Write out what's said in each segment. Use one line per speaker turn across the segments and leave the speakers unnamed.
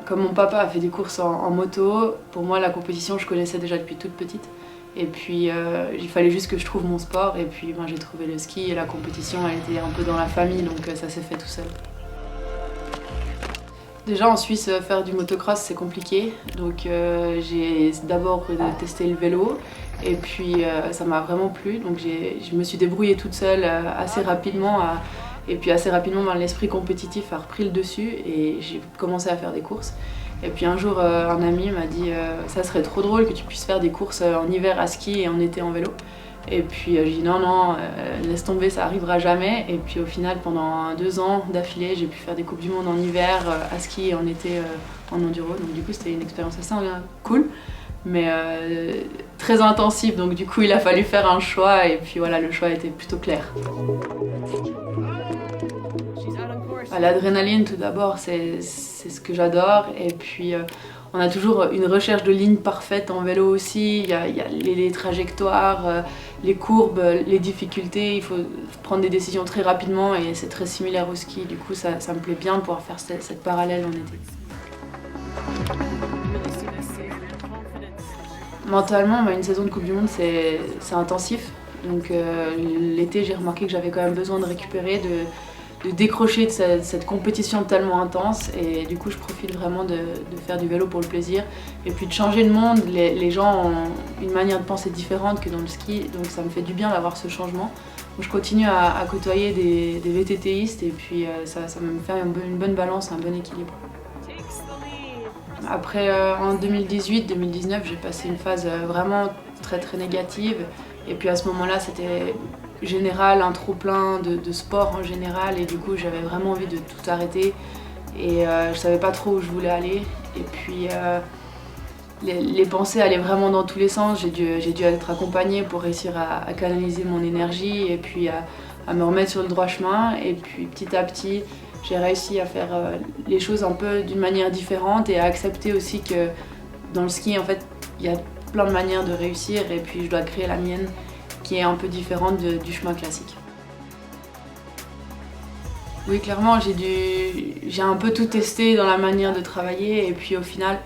Comme mon papa a fait des courses en moto, pour moi la compétition je connaissais déjà depuis toute petite. Et puis il fallait juste que je trouve mon sport et puis j'ai trouvé le ski et la compétition elle était un peu dans la famille donc ça s'est fait tout seul. Déjà en Suisse faire du motocross c'est compliqué donc j'ai d'abord testé le vélo et puis ça m'a vraiment plu donc je me suis débrouillée toute seule assez rapidement et puis assez rapidement l'esprit compétitif a repris le dessus et j'ai commencé à faire des courses. Et puis un jour un ami m'a dit ça serait trop drôle que tu puisses faire des courses en hiver à ski et en été en vélo. Et puis j'ai dit non, laisse tomber, ça arrivera jamais. Et puis au final, pendant 2 ans d'affilée, j'ai pu faire des Coupes du Monde en hiver à ski et en été en enduro. Donc du coup, c'était une expérience assez cool, mais très intensive. Donc du coup, il a fallu faire un choix et puis voilà, le choix était plutôt clair. L'adrénaline, tout d'abord, c'est ce que j'adore. Et puis on a toujours une recherche de ligne parfaite en vélo aussi. Il y a les trajectoires, les courbes, les difficultés. Il faut prendre des décisions très rapidement et c'est très similaire au ski. Du coup, ça me plaît bien de pouvoir faire cette parallèle en été. Mentalement, une saison de Coupe du Monde, c'est intensif. Donc l'été, j'ai remarqué que j'avais quand même besoin de récupérer, de décrocher de cette compétition tellement intense et du coup je profite vraiment de faire du vélo pour le plaisir et puis de changer le monde. Les gens ont une manière de penser différente que dans le ski donc ça me fait du bien d'avoir ce changement. Donc, je continue à côtoyer des VTTistes et puis ça me fait une bonne balance, un bon équilibre. Après en 2018-2019 j'ai passé une phase vraiment très négative et puis à ce moment-là c'était général, un trop plein de sport en général et du coup j'avais vraiment envie de tout arrêter et je savais pas trop où je voulais aller et puis les pensées allaient vraiment dans tous les sens. J'ai dû être accompagnée pour réussir à canaliser mon énergie et puis à me remettre sur le droit chemin et puis petit à petit j'ai réussi à faire les choses un peu d'une manière différente et à accepter aussi que dans le ski en fait il y a plein de manières de réussir et puis je dois créer la mienne qui est un peu différente du chemin classique. Oui, clairement, j'ai un peu tout testé dans la manière de travailler et puis au final,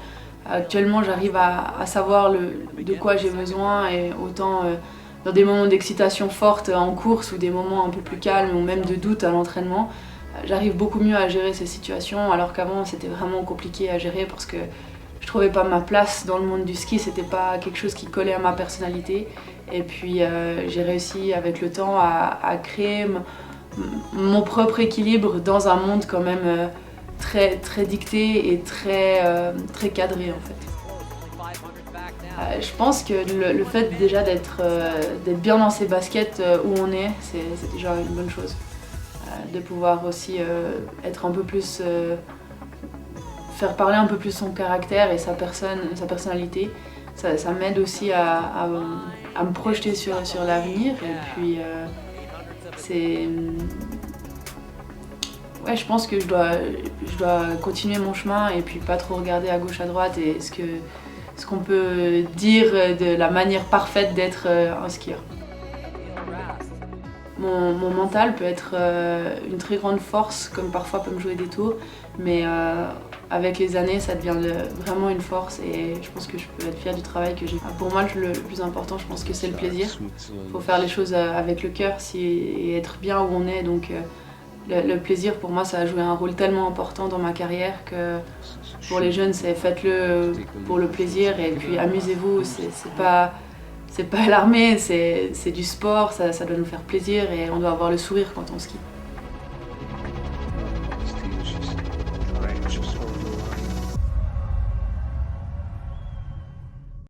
actuellement, j'arrive à savoir de quoi j'ai besoin et autant dans des moments d'excitation forte en course ou des moments un peu plus calmes ou même de doute à l'entraînement, j'arrive beaucoup mieux à gérer ces situations alors qu'avant, c'était vraiment compliqué à gérer parce que je trouvais pas ma place dans le monde du ski, c'était pas quelque chose qui collait à ma personnalité. Et puis j'ai réussi avec le temps à créer mon propre équilibre dans un monde quand même très dicté et très cadré en fait. Je pense que le fait déjà d'être bien dans ses baskets où on est, c'est déjà une bonne chose. De pouvoir aussi être un peu plus faire parler un peu plus son caractère et sa personnalité. Ça m'aide aussi à me projeter sur l'avenir et puis ouais, je pense que je dois continuer mon chemin et puis pas trop regarder à gauche à droite et ce qu'on peut dire de la manière parfaite d'être un skieur. Mon mental peut être une très grande force, comme parfois peut me jouer des tours, mais avec les années, ça devient vraiment une force et je pense que je peux être fière du travail que j'ai fait. Pour moi, le plus important, je pense que c'est le plaisir. Il faut faire les choses avec le cœur et être bien où on est. Donc, le plaisir, pour moi, ça a joué un rôle tellement important dans ma carrière que pour les jeunes, c'est faites-le pour le plaisir et puis amusez-vous. C'est pas l'armée, c'est du sport, ça doit nous faire plaisir et on doit avoir le sourire quand on skie.